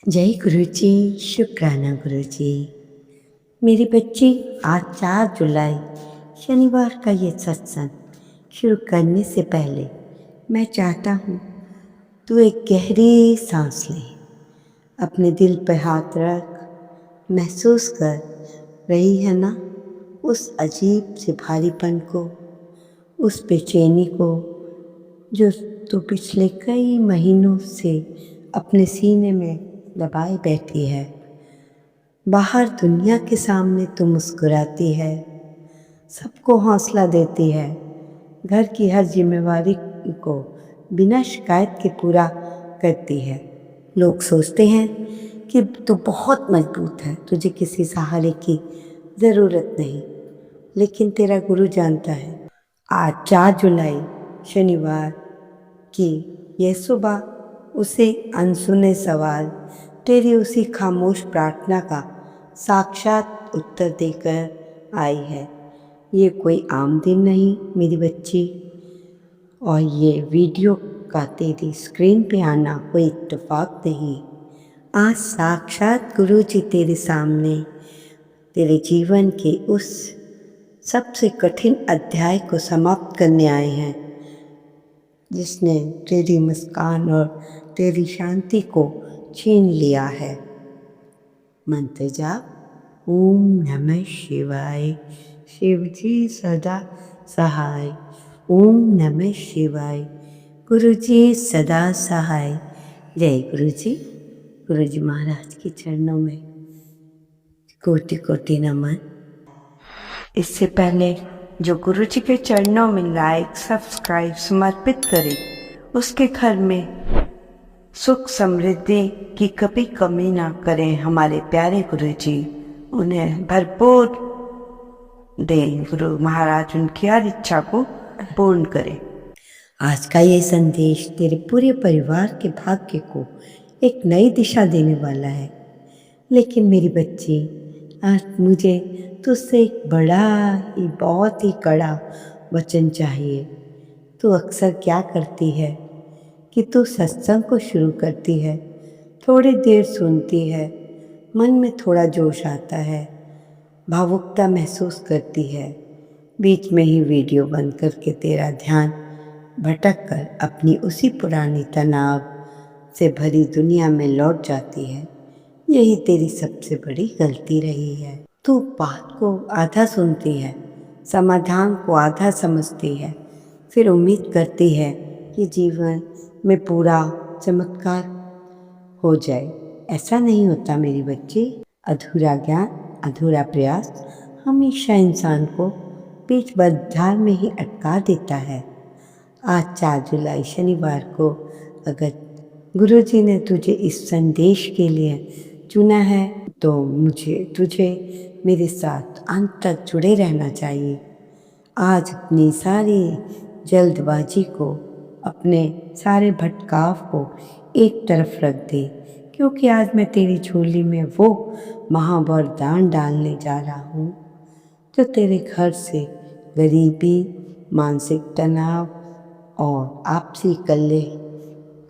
जय गुरु जी। शुक्राना गुरु जी। मेरी बच्ची, आज 4 जुलाई शनिवार का ये सत्संग शुरू करने से पहले मैं चाहता हूँ तू एक गहरी सांस ले, अपने दिल पर हाथ रख, महसूस कर रही है ना उस अजीब से भारीपन को, उस बेचैनी को जो तू पिछले कई महीनों से अपने सीने में दबाए बैठी है। बाहर दुनिया के सामने तू मुस्कुराती है, सबको हौसला देती है, घर की हर जिम्मेवारी को बिना शिकायत के पूरा करती है। लोग सोचते हैं कि तू बहुत मजबूत है, तुझे किसी सहारे की ज़रूरत नहीं, लेकिन तेरा गुरु जानता है आज 4 जुलाई शनिवार की यह सुबह उसे अनसुने सवाल, तेरी उसी खामोश प्रार्थना का साक्षात उत्तर देकर आई है। ये कोई आम दिन नहीं मेरी बच्ची, और ये वीडियो का तेरी स्क्रीन पे आना कोई इत्तेफाक नहीं। आज साक्षात गुरु जी तेरे सामने तेरे जीवन के उस सबसे कठिन अध्याय को समाप्त करने आए हैं, जिसने तेरी मुस्कान और तेरी शांति को छीन लिया है। मंत्र जाप, ओम नमः शिवाय, शिव जी सदा सहाय। ओम नमः शिवाय, गुरु जी सदा सहाय। जय गुरु जी। गुरु जी महाराज के चरणों में कोटि कोटि नमन। इससे पहले जो गुरु जी के चरणों में लाइक सब्सक्राइब समर्पित करे, उसके घर में सुख समृद्धि की कभी कमी ना करें हमारे प्यारे गुरु जी। उन्हें भरपूर दें गुरु महाराज, उनकी हर इच्छा को पूर्ण करें। आज का ये संदेश तेरे पूरे परिवार के भाग्य को एक नई दिशा देने वाला है। लेकिन मेरी बच्ची, आज मुझे तुझसे एक बड़ा ही बहुत ही कड़ा वचन चाहिए। तू अक्सर क्या करती है कि तू सत्संग को शुरू करती है, थोड़ी देर सुनती है, मन में थोड़ा जोश आता है, भावुकता महसूस करती है, बीच में ही वीडियो बंद करके तेरा ध्यान भटक कर अपनी उसी पुरानी तनाव से भरी दुनिया में लौट जाती है। यही तेरी सबसे बड़ी गलती रही है। तू बात को आधा सुनती है, समाधान को आधा समझती है, फिर उम्मीद करती है कि जीवन में पूरा चमत्कार हो जाए। ऐसा नहीं होता मेरी बच्ची। अधूरा ज्ञान, अधूरा प्रयास हमेशा इंसान को बीच बाजार में ही अटका देता है। आज 4 जुलाई शनिवार को अगर गुरुजी ने तुझे इस संदेश के लिए चुना है तो मुझे तुझे मेरे साथ अंत तक जुड़े रहना चाहिए। आज अपनी सारी जल्दबाजी को, अपने सारे भटकाव को एक तरफ रख दे, क्योंकि आज मैं तेरी झोली में वो महावरदान डालने जा रहा हूँ जो तेरे घर से गरीबी, मानसिक तनाव और आपसी कल्ले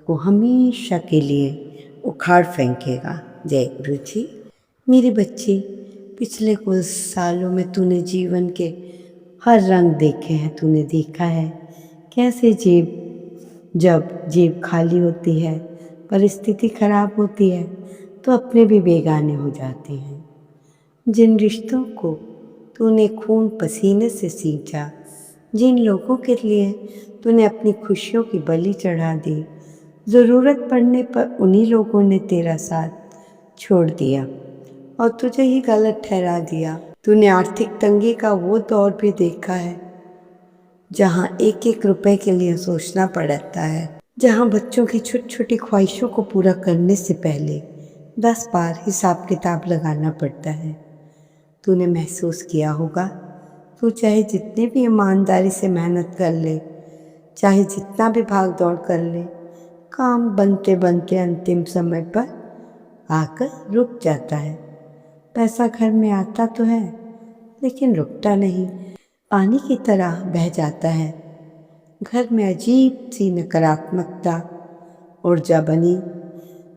को हमेशा के लिए उखाड़ फेंकेगा। जय गुरु जी। मेरी बच्ची, पिछले कुछ सालों में तूने जीवन के हर रंग देखे हैं। तूने देखा है कैसे जब जेब खाली होती है, परिस्थिति खराब होती है, तो अपने भी बेगाने हो जाते हैं। जिन रिश्तों को तूने खून पसीने से सींचा, जिन लोगों के लिए तूने अपनी खुशियों की बलि चढ़ा दी, ज़रूरत पड़ने पर उन्हीं लोगों ने तेरा साथ छोड़ दिया और तुझे ही गलत ठहरा दिया। तूने आर्थिक तंगी का वो दौर भी देखा है जहाँ एक एक रुपए के लिए सोचना पड़ता है, जहाँ बच्चों की छोटी छोटी ख्वाहिशों को पूरा करने से पहले 10 बार हिसाब किताब लगाना पड़ता है। तूने महसूस किया होगा, तू चाहे जितनी भी ईमानदारी से मेहनत कर ले, चाहे जितना भी भाग दौड़ कर ले, काम बनते बनते अंतिम समय पर आकर रुक जाता है। पैसा घर में आता तो है, लेकिन रुकता नहीं, पानी की तरह बह जाता है। घर में अजीब सी नकारात्मकता ऊर्जा बनी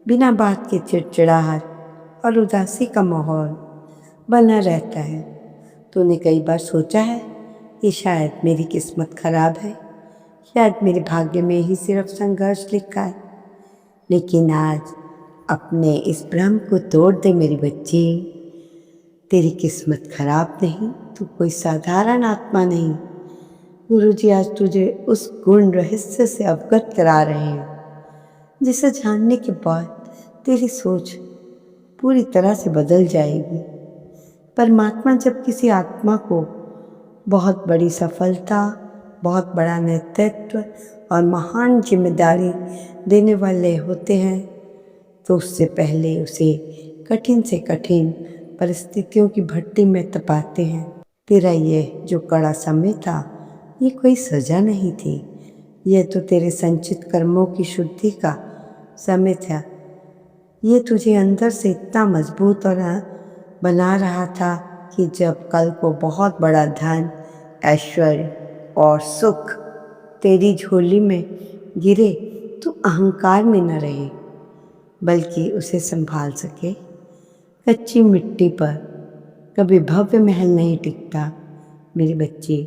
बिना बात के चिड़चिड़ाहट और उदासी का माहौल बना रहता है। तूने कई बार सोचा है कि शायद मेरी किस्मत खराब है, शायद मेरे भाग्य में ही सिर्फ संघर्ष लिखा है। लेकिन आज अपने इस भ्रम को तोड़ दे मेरी बच्ची। तेरी किस्मत खराब नहीं, तू कोई साधारण आत्मा नहीं। गुरुजी आज तुझे उस गुण रहस्य से अवगत करा रहे हैं जिसे जानने के बाद तेरी सोच पूरी तरह से बदल जाएगी। परमात्मा जब किसी आत्मा को बहुत बड़ी सफलता, बहुत बड़ा नेतृत्व और महान जिम्मेदारी देने वाले होते हैं तो उससे पहले उसे कठिन से कठिन परिस्थितियों की भट्टी में तपाते हैं। तेरा ये जो कड़ा समय था, ये कोई सजा नहीं थी, यह तो तेरे संचित कर्मों की शुद्धि का समय था। ये तुझे अंदर से इतना मजबूत और बना रहा था कि जब कल को बहुत बड़ा धन, ऐश्वर्य और सुख तेरी झोली में गिरे तो अहंकार में न रहे, बल्कि उसे संभाल सके। कच्ची मिट्टी पर कभी भव्य महल नहीं टिकता मेरी बच्ची,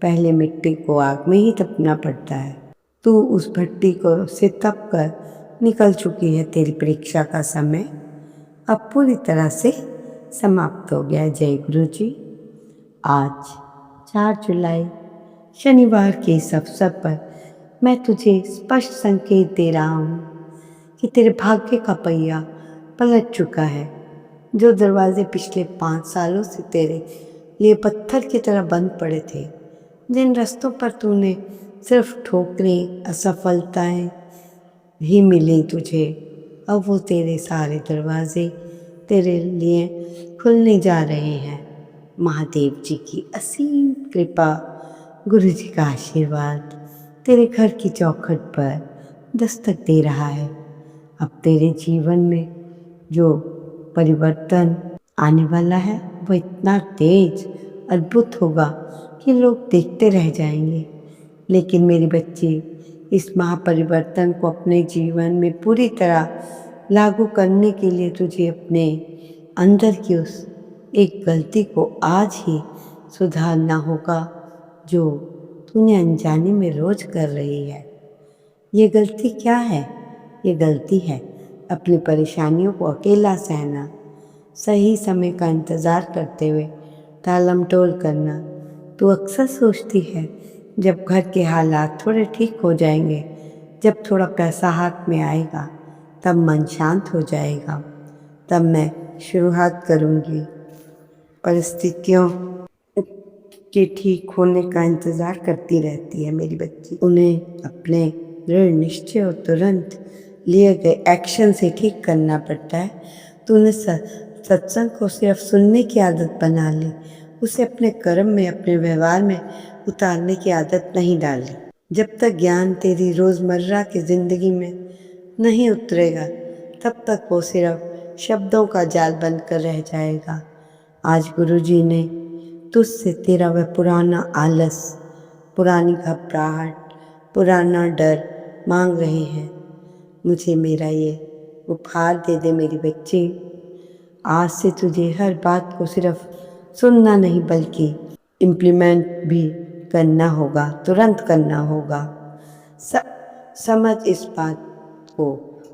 पहले मिट्टी को आग में ही तपना पड़ता है। तू उस भट्टी को से तप कर निकल चुकी है। तेरी परीक्षा का समय अब पूरी तरह से समाप्त हो गया। जय गुरु जी। आज 4 जुलाई शनिवार के इस अवसर पर मैं तुझे स्पष्ट संकेत दे रहा हूँ कि तेरे भाग्य का पहिया पलट चुका है। जो दरवाजे पिछले 5 सालों से तेरे लिए पत्थर की तरह बंद पड़े थे, जिन रास्तों पर तूने सिर्फ ठोकरें, असफलताएं ही मिली तुझे, अब वो तेरे सारे दरवाजे तेरे लिए खुलने जा रहे हैं। महादेव जी की असीम कृपा, गुरु जी का आशीर्वाद तेरे घर की चौखट पर दस्तक दे रहा है। अब तेरे जीवन में जो परिवर्तन आने वाला है वो इतना तेज, अद्भुत होगा कि लोग देखते रह जाएंगे। लेकिन मेरी बच्ची, इस महापरिवर्तन को अपने जीवन में पूरी तरह लागू करने के लिए तुझे अपने अंदर की उस एक गलती को आज ही सुधारना होगा जो तूने अनजाने में रोज कर रही है। ये गलती क्या है? ये गलती है अपनी परेशानियों को अकेला सहना, सही समय का इंतज़ार करते हुए टालम टोल करना। तू अक्सर सोचती है जब घर के हालात थोड़े ठीक हो जाएंगे, जब थोड़ा पैसा हाथ में आएगा, तब मन शांत हो जाएगा, तब मैं शुरुआत करूँगी। परिस्थितियों के ठीक होने का इंतज़ार करती रहती है मेरी बच्ची। उन्हें अपने दृढ़ निश्चय और तुरंत लिए गए एक्शन से ठीक करना पड़ता है। तो उन्हें सत्संग को सिर्फ सुनने की आदत बना ली, उसे अपने कर्म में, अपने व्यवहार में उतारने की आदत नहीं डाली। जब तक ज्ञान तेरी रोज़मर्रा की ज़िंदगी में नहीं उतरेगा, तब तक वो सिर्फ शब्दों का जाल बनकर रह जाएगा। आज गुरुजी ने तुझसे तेरा वह पुराना आलस, पुरानी घबराहट, पुराना डर मांग रहे हैं। मुझे मेरा ये उपहार दे दे मेरी बच्ची। आज से तुझे हर बात को सिर्फ सुनना नहीं बल्कि इम्प्लीमेंट भी करना होगा, तुरंत करना होगा। समझ इस बात को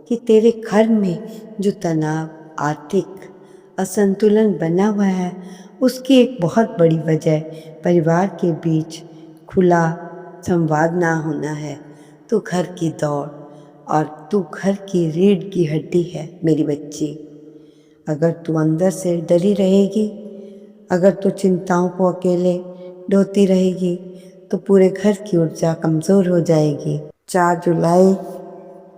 कि तेरे घर में जो तनाव, आर्थिक असंतुलन बना हुआ है, उसकी एक बहुत बड़ी वजह परिवार के बीच खुला संवाद ना होना है। तो घर की दौड़ और तू घर की रीढ़ की हड्डी है मेरी बच्ची। अगर तू अंदर से डरी रहेगी, अगर तू चिंताओं को अकेले ढोती रहेगी, तो पूरे घर की ऊर्जा कमज़ोर हो जाएगी। 4 जुलाई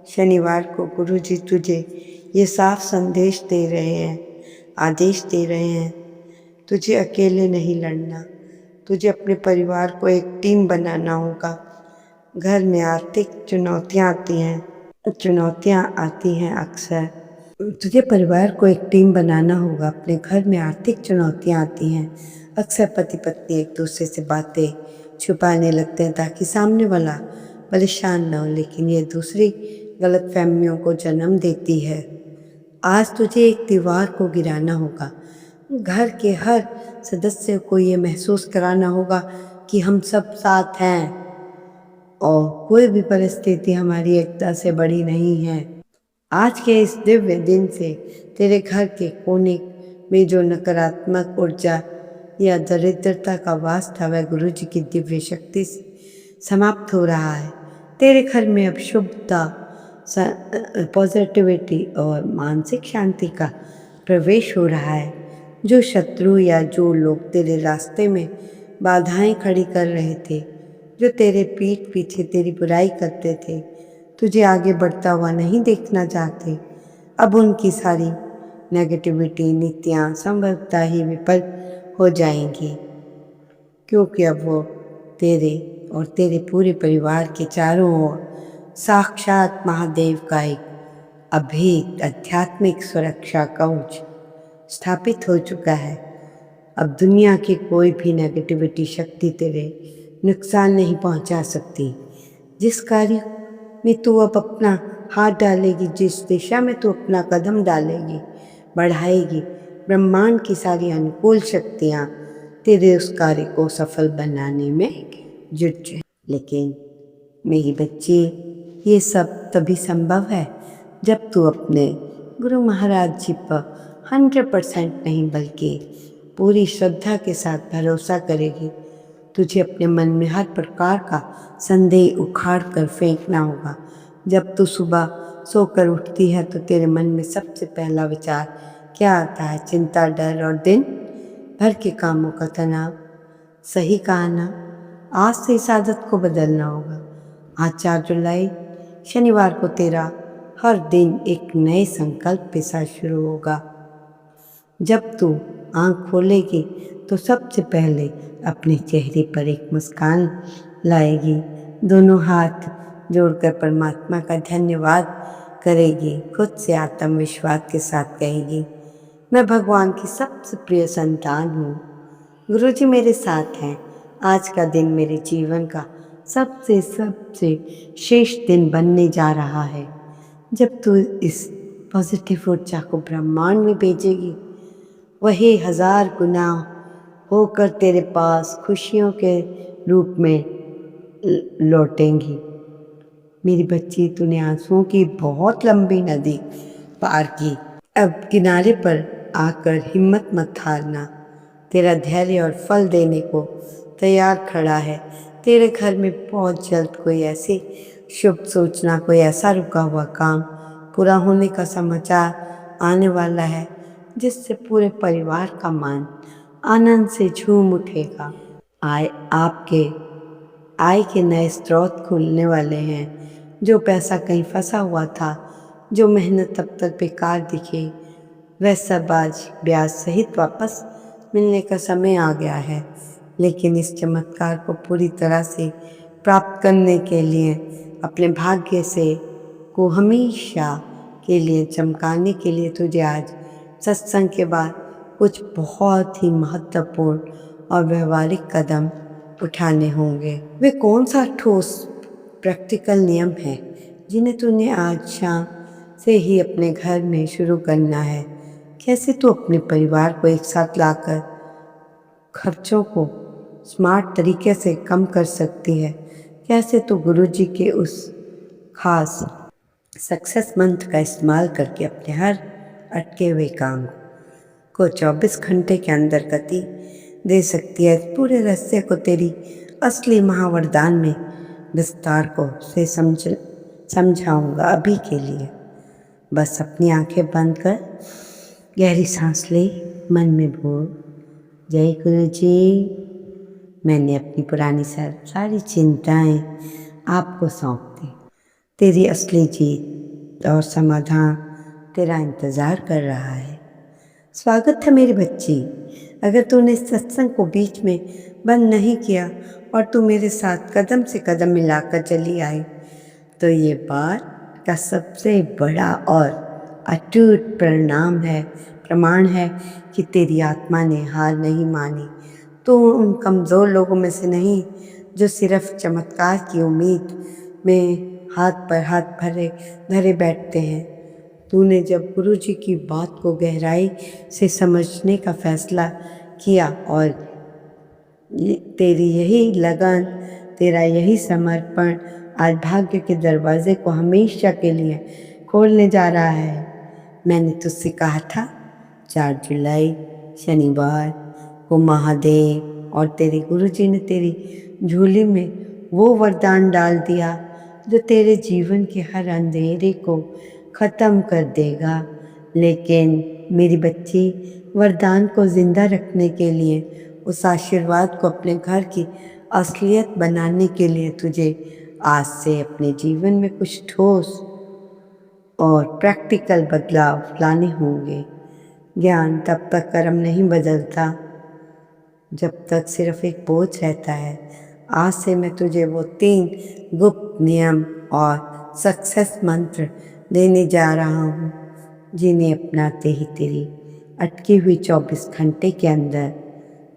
शनिवार को गुरुजी तुझे ये साफ संदेश दे रहे हैं, आदेश दे रहे हैं। तुझे अकेले नहीं लड़ना, तुझे अपने परिवार को एक टीम बनाना होगा। घर में आर्थिक चुनौतियाँ आती हैं अक्सर। तुझे परिवार को एक टीम बनाना होगा। अपने घर में आर्थिक चुनौतियाँ आती हैं अक्सर। पति पत्नी एक दूसरे से बातें छुपाने लगते हैं ताकि सामने वाला परेशान ना हो, लेकिन ये दूसरी गलतफहमियों को जन्म देती है। आज तुझे एक दीवार को गिराना होगा। घर के हर सदस्य को ये महसूस कराना होगा कि हम सब साथ हैं और कोई भी परिस्थिति हमारी एकता से बड़ी नहीं है। आज के इस दिव्य दिन से तेरे घर के कोने में जो नकारात्मक ऊर्जा या दरिद्रता का वास था, वह गुरु जी की दिव्य शक्ति से समाप्त हो रहा है। तेरे घर में अब शुभता, पॉजिटिविटी और मानसिक शांति का प्रवेश हो रहा है। जो शत्रु या जो लोग तेरे रास्ते में बाधाएं खड़ी कर रहे थे, जो तेरे पीठ पीछे तेरी बुराई करते थे, तुझे आगे बढ़ता हुआ नहीं देखना चाहते, अब उनकी सारी नेगेटिविटी नीतियाँ संभवतः ही विफल हो जाएंगी, क्योंकि अब वो तेरे और तेरे पूरे परिवार के चारों ओर साक्षात महादेव का एक अभेद आध्यात्मिक सुरक्षा कवच स्थापित हो चुका है। अब दुनिया की कोई भी नेगेटिविटी शक्ति तेरे नुकसान नहीं पहुंचा सकती। जिस कार्य में तू अब अपना हाथ डालेगी, जिस दिशा में तू अपना कदम डालेगी, बढ़ाएगी, ब्रह्मांड की सारी अनुकूल शक्तियाँ तेरे उस कार्य को सफल बनाने में जुट जाए। लेकिन मेरी बच्ची, ये सब तभी संभव है जब तू अपने गुरु महाराज जी पर 100% नहीं बल्कि पूरी श्रद्धा के साथ भरोसा करेगी। तुझे अपने मन में हर प्रकार का संदेह उखाड़ कर फेंकना होगा। जब तू सुबह सोकर उठती है तो तेरे मन में सबसे पहला विचार क्या आता है? चिंता, डर और दिन भर के कामों का तनाव। सही कहा ना? आज से इस आदत को बदलना होगा। आज 4 जुलाई शनिवार को तेरा हर दिन एक नए संकल्प के साथ शुरू होगा। जब तू आँख खोलेगी तो सबसे पहले अपने चेहरे पर एक मुस्कान लाएगी, दोनों हाथ जोड़कर परमात्मा का धन्यवाद करेगी, खुद से आत्मविश्वास के साथ कहेगी, मैं भगवान की सबसे प्रिय संतान हूँ, गुरुजी मेरे साथ हैं। आज का दिन मेरे जीवन का सबसे श्रेष्ठ दिन बनने जा रहा है। जब तू इस पॉजिटिव ऊर्जा को ब्रह्मांड में भेजेगी, वही 1000 गुना होकर तेरे पास खुशियों के रूप में लौटेंगी। मेरी बच्ची, तूने आंसुओं की बहुत लंबी नदी पार की। अब किनारे पर आकर हिम्मत मत हारना। तेरा धैर्य और फल देने को तैयार खड़ा है। तेरे घर में बहुत जल्द कोई ऐसी शुभ सूचना, कोई ऐसा रुका हुआ काम पूरा होने का समाचार आने वाला है जिससे पूरे परिवार का मन आनंद से झूम उठेगा। आपके आय के नए स्रोत खुलने वाले हैं। जो पैसा कहीं फंसा हुआ था, जो मेहनत अब तक बेकार दिखी, वह सब आज ब्याज सहित वापस मिलने का समय आ गया है। लेकिन इस चमत्कार को पूरी तरह से प्राप्त करने के लिए, अपने भाग्य से को हमेशा के लिए चमकाने के लिए तुझे आज सत्संग के बाद कुछ बहुत ही महत्वपूर्ण और व्यवहारिक कदम उठाने होंगे। वे कौन सा ठोस प्रैक्टिकल नियम है जिन्हें तूने आज शाम से ही अपने घर में शुरू करना है? कैसे तू अपने परिवार को एक साथ लाकर खर्चों को स्मार्ट तरीके से कम कर सकती है? कैसे तू गुरुजी के उस खास सक्सेस मंत्र का इस्तेमाल करके अपने हर अटके हुए काम को 24 घंटे के अंदर गति दे सकती है? पूरे रहस्य को तेरी असली महावरदान में विस्तार को से समझाऊंगा। अभी के लिए बस अपनी आंखें बंद कर गहरी सांस ले, मन में बोल, जय गुरु जी। मैंने अपनी पुरानी सारी चिंताएं आपको सौंप दी। तेरी असली जीत और समाधान तेरा इंतज़ार कर रहा है। स्वागत है मेरी बच्ची। अगर तूने सत्संग को बीच में बंद नहीं किया और तू मेरे साथ कदम से कदम मिलाकर चली आई, तो ये बात का सबसे बड़ा और अटूट प्रमाण है कि तेरी आत्मा ने हार नहीं मानी। तो उन कमज़ोर लोगों में से नहीं जो सिर्फ चमत्कार की उम्मीद में हाथ पर हाथ भरे धरे बैठते हैं। तूने जब गुरुजी की बात को गहराई से समझने का फैसला किया और तेरी यही लगन, तेरा यही समर्पण आज भाग्य के दरवाजे को हमेशा के लिए खोलने जा रहा है। मैंने तुझसे कहा था 4 जुलाई शनिवार को महादेव और तेरे गुरुजी ने तेरी झोली में वो वरदान डाल दिया जो तेरे जीवन के हर अंधेरे को ख़त्म कर देगा। लेकिन मेरी बच्ची, वरदान को ज़िंदा रखने के लिए, उस आशीर्वाद को अपने घर की असलियत बनाने के लिए तुझे आज से अपने जीवन में कुछ ठोस और प्रैक्टिकल बदलाव लाने होंगे। ज्ञान तब तक कर्म नहीं बदलता जब तक सिर्फ एक बोझ रहता है। आज से मैं तुझे वो 3 गुप्त नियम और सक्सेस मंत्र देने जा रहा हूँ जिन्हें अपनाते ही तेरी अटकी हुई 24 घंटे के अंदर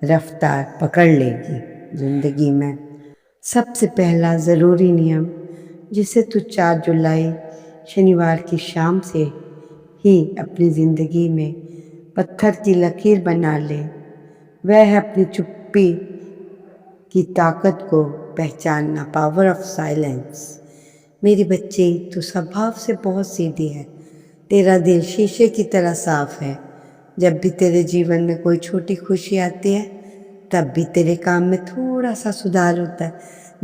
रफ्तार पकड़ लेगी जिंदगी में। सबसे पहला ज़रूरी नियम जिसे तू 4 जुलाई शनिवार की शाम से ही अपनी ज़िंदगी में पत्थर की लकीर बना ले, वह है अपनी चुप्पी की ताकत को पहचानना, पावर ऑफ साइलेंस। मेरी बच्ची, तू स्वभाव से बहुत सीधी है। तेरा दिल शीशे की तरह साफ है। जब भी तेरे जीवन में कोई छोटी खुशी आती है तब भी तेरे काम में थोड़ा सा सुधार होता है।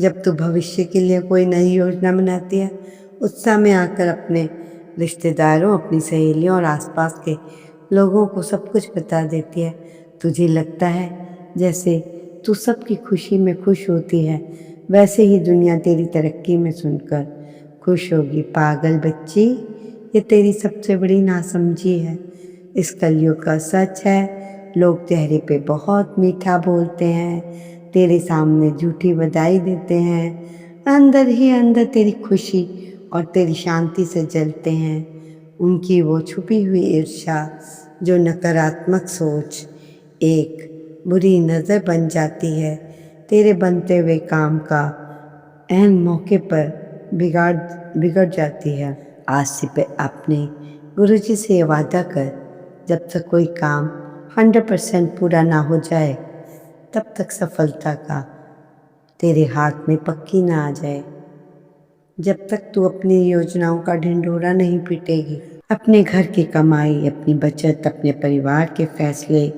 जब तू भविष्य के लिए कोई नई योजना बनाती है, उत्साह में आकर अपने रिश्तेदारों, अपनी सहेलियों और आसपास के लोगों को सब कुछ बता देती है। तुझे लगता है जैसे तू सबकी खुशी में खुश होती है, वैसे ही दुनिया तेरी तरक्की में सुनकर खुश होगी। पागल बच्ची, ये तेरी सबसे बड़ी नासमझी है। इस कलयुग का सच है, लोग चेहरे पे बहुत मीठा बोलते हैं, तेरे सामने झूठी बधाई देते हैं, अंदर ही अंदर तेरी खुशी और तेरी शांति से जलते हैं। उनकी वो छुपी हुई ईर्ष्या, जो नकारात्मक सोच एक बुरी नज़र बन जाती है, तेरे बनते हुए काम का ऐन मौके पर बिगड़ जाती है। आज से पे अपने गुरुजी से ये वादा कर, जब तक कोई काम 100% पूरा ना हो जाए तब तक सफलता का तेरे हाथ में पक्की ना आ जाए। जब तक तू अपनी योजनाओं का ढिंढोरा नहीं पीटेगी, अपने घर की कमाई, अपनी बचत, अपने परिवार के फैसले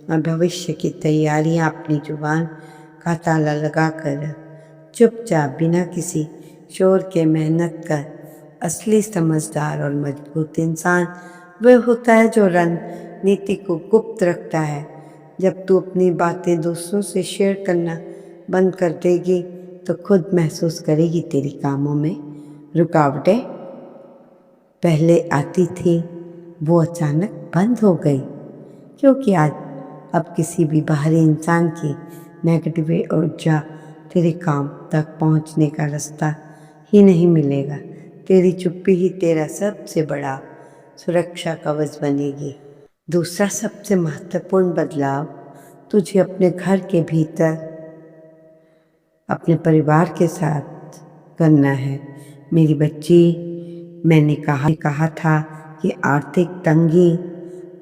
और भविष्य की तैयारियां अपनी जुबान का ताला लगा कर चुपचाप बिना किसी शोर के मेहनत कर। असली समझदार और मजबूत इंसान वह होता है जो रणनीति को गुप्त रखता है। जब तू अपनी बातें दूसरों से शेयर करना बंद कर देगी तो खुद महसूस करेगी तेरी कामों में रुकावटें पहले आती थी, वो अचानक बंद हो गई, क्योंकि आज अब किसी भी बाहरी इंसान की नेगेटिव ऊर्जा तेरे काम तक पहुंचने का रास्ता ही नहीं मिलेगा। तेरी चुप्पी ही तेरा सबसे बड़ा सुरक्षा कवच बनेगी। दूसरा सबसे महत्वपूर्ण बदलाव तुझे अपने घर के भीतर अपने परिवार के साथ करना है। मेरी बच्ची, मैंने कहा था कि आर्थिक तंगी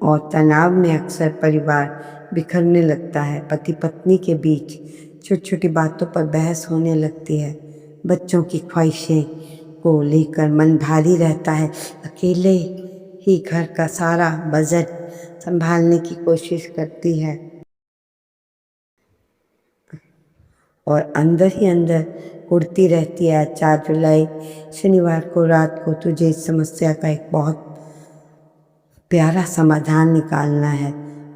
और तनाव में अक्सर परिवार बिखरने लगता है। पति पत्नी के बीच छोटी छोटी बातों पर बहस होने लगती है। बच्चों की ख्वाहिशें को लेकर मन भारी रहता है। अकेले ही घर का सारा बजट संभालने की कोशिश करती है और अंदर ही अंदर उड़ती रहती है। 4 जुलाई शनिवार को रात को तुझे इस समस्या का एक बहुत प्यारा समाधान निकालना है।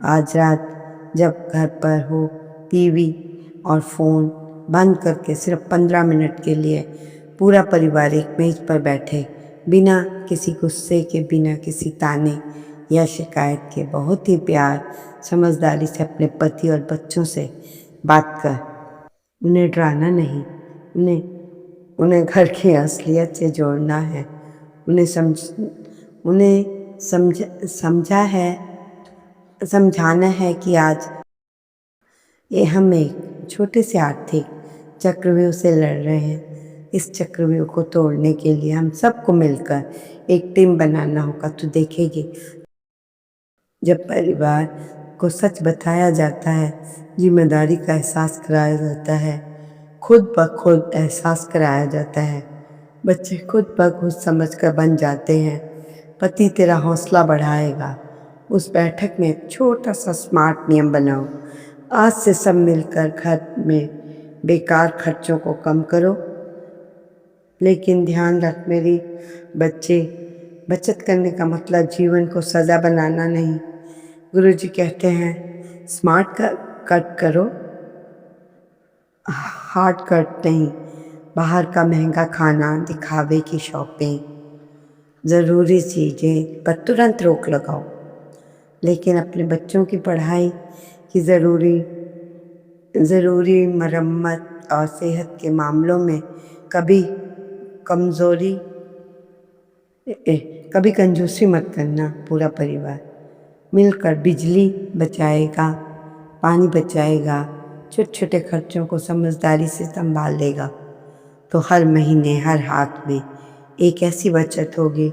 आज रात जब घर पर हो, टीवी और फ़ोन बंद करके सिर्फ 15 मिनट के लिए पूरा परिवार एक मेज पर बैठे, बिना किसी गुस्से के, बिना किसी ताने या शिकायत के, बहुत ही प्यार समझदारी से अपने पति और बच्चों से बात कर। उन्हें डराना नहीं, उन्हें घर की असलियत से जोड़ना है। उन्हें समझाना है कि आज हम एक छोटे से आर्थिक चक्रव्यूह से लड़ रहे हैं। इस चक्रव्यूह को तोड़ने के लिए हम सबको मिलकर एक टीम बनाना होगा। तो देखेगी, जब परिवार को सच बताया जाता है, जिम्मेदारी का एहसास कराया जाता है, खुद ब खुद एहसास कराया जाता है, बच्चे खुद ब खुद समझ कर बन जाते हैं। पति तेरा हौसला बढ़ाएगा। उस बैठक में एक छोटा सा स्मार्ट नियम बनाओ। आज से सब मिलकर घर में बेकार खर्चों को कम करो। लेकिन ध्यान रख मेरी बच्चे, बचत करने का मतलब जीवन को सजा बनाना नहीं। गुरुजी कहते हैं स्मार्ट कट करो, हार्ड कट नहीं। बाहर का महंगा खाना, दिखावे की शॉपिंग, ज़रूरी चीज़ें पर तुरंत रोक लगाओ। लेकिन अपने बच्चों की पढ़ाई की ज़रूरी मरम्मत और सेहत के मामलों में कभी कंजूसी मत करना। पूरा परिवार मिलकर बिजली बचाएगा, पानी बचाएगा, छोटे छोटे खर्चों को समझदारी से संभाल लेगा, तो हर महीने हर हाथ में एक ऐसी बचत होगी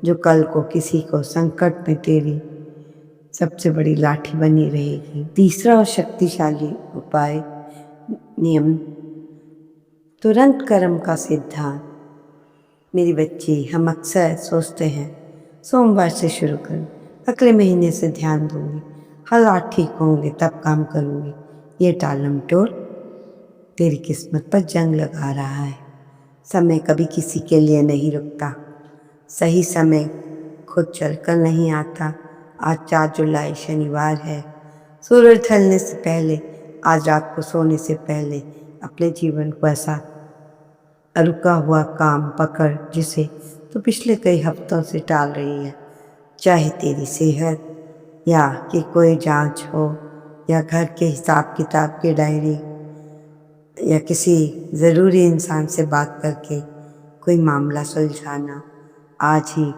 जो कल को किसी को संकट में तेरी सबसे बड़ी लाठी बनी रहेगी। तीसरा और शक्तिशाली उपाय नियम, तुरंत कर्म का सिद्धांत। मेरी बच्ची, हम अक्सर सोचते हैं सोमवार से शुरू करूं, अगले महीने से ध्यान दूंगी, हालात ठीक होंगे तब काम करूंगी। ये टालम टोल तेरी किस्मत पर जंग लगा रहा है। समय कभी किसी के लिए नहीं रुकता। सही समय खुद चलकर नहीं आता। आज 4 जुलाई शनिवार है। सूरज ढलने से पहले, आज रात को सोने से पहले अपने जीवन को ऐसा रुका हुआ काम पकड़ जिसे तो पिछले कई हफ्तों से टाल रही है। चाहे तेरी सेहत या कि कोई जांच हो, या घर के हिसाब किताब की डायरी, या किसी ज़रूरी इंसान से बात करके कोई मामला सुलझाना, आज ही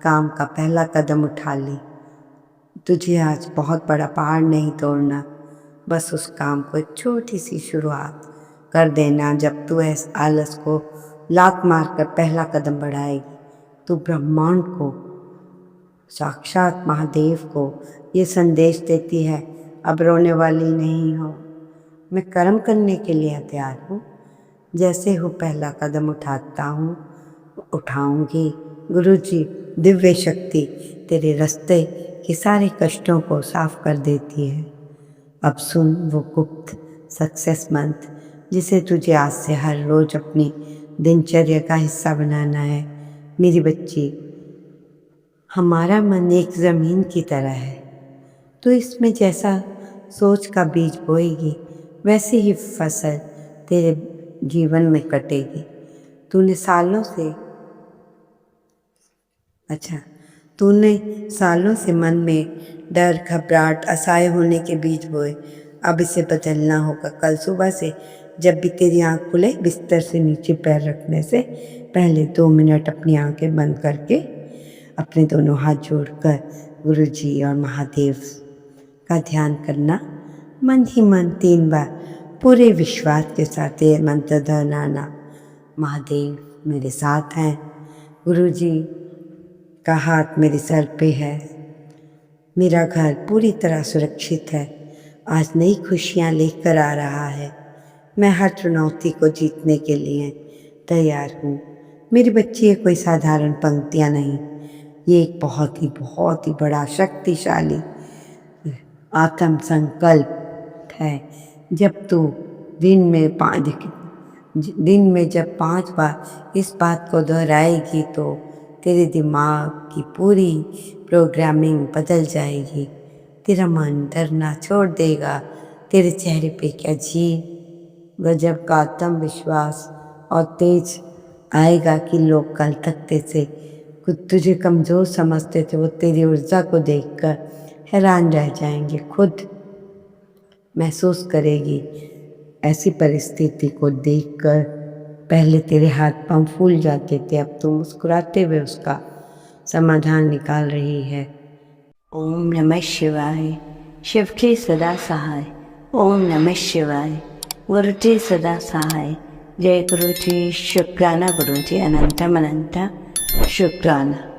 काम का पहला कदम उठा ले। तुझे आज बहुत बड़ा पहाड़ नहीं तोड़ना, बस उस काम को एक छोटी सी शुरुआत कर देना। जब तू इस आलस को लात मारकर पहला कदम बढ़ाएगी, तू ब्रह्मांड को, साक्षात महादेव को ये संदेश देती है, अब रोने वाली नहीं हो, मैं कर्म करने के लिए तैयार हूँ। जैसे हो पहला कदम उठाता हूँ, उठाऊंगी। गुरुजी, दिव्य शक्ति तेरे रास्ते के सारे कष्टों को साफ कर देती है। अब सुन वो गुप्त सक्सेस मंत्र जिसे तुझे आज से हर रोज अपनी दिनचर्या का हिस्सा बनाना है। मेरी बच्ची, हमारा मन एक ज़मीन की तरह है, तो इसमें जैसा सोच का बीज बोएगी वैसे ही फसल तेरे जीवन में कटेगी। तूने सालों से मन में डर, घबराहट, असहाय होने के बीज बोए। अब इसे बदलना होगा। कल सुबह से जब भी तेरी आँख खुले, बिस्तर से नीचे पैर रखने से पहले 2 मिनट अपनी आंखें बंद करके अपने दोनों हाथ जोड़कर गुरुजी और महादेव का ध्यान करना। मन ही मन 3 बार पूरे विश्वास के साथ ये मंत्र दोहराना। महादेव मेरे साथ हैं, गुरुजी का हाथ मेरे सर पे है, मेरा घर पूरी तरह सुरक्षित है, आज नई खुशियाँ लेकर आ रहा है, मैं हर चुनौती को जीतने के लिए तैयार हूँ। मेरी बच्ची, ये कोई साधारण पंक्तियाँ नहीं, ये एक बहुत ही बड़ा शक्तिशाली आत्म संकल्प है। जब तू दिन में जब 5 बार इस बात को दोहराएगी तो तेरे दिमाग की पूरी प्रोग्रामिंग बदल जाएगी। तेरा मन डरना छोड़ देगा। तेरे चेहरे पे क्या गजब का आत्मविश्वास और तेज आएगा कि लोग कल तक तुझे कमज़ोर समझते थे, वो तेरी ऊर्जा को देखकर हैरान रह जाएंगे। खुद महसूस करेगी। ऐसी परिस्थिति को देखकर पहले तेरे हाथ पांव फूल जाते थे, अब तू मुस्कुराते हुए उसका समाधान निकाल रही है। ओम नमः शिवाय। शिवके सदा सहाय। ओम नमः शिवाय। गुरुते सदा सहाय। जय गुरु जी, शुक्राना गुरु जी, अनंतम अनंता शुक्राना।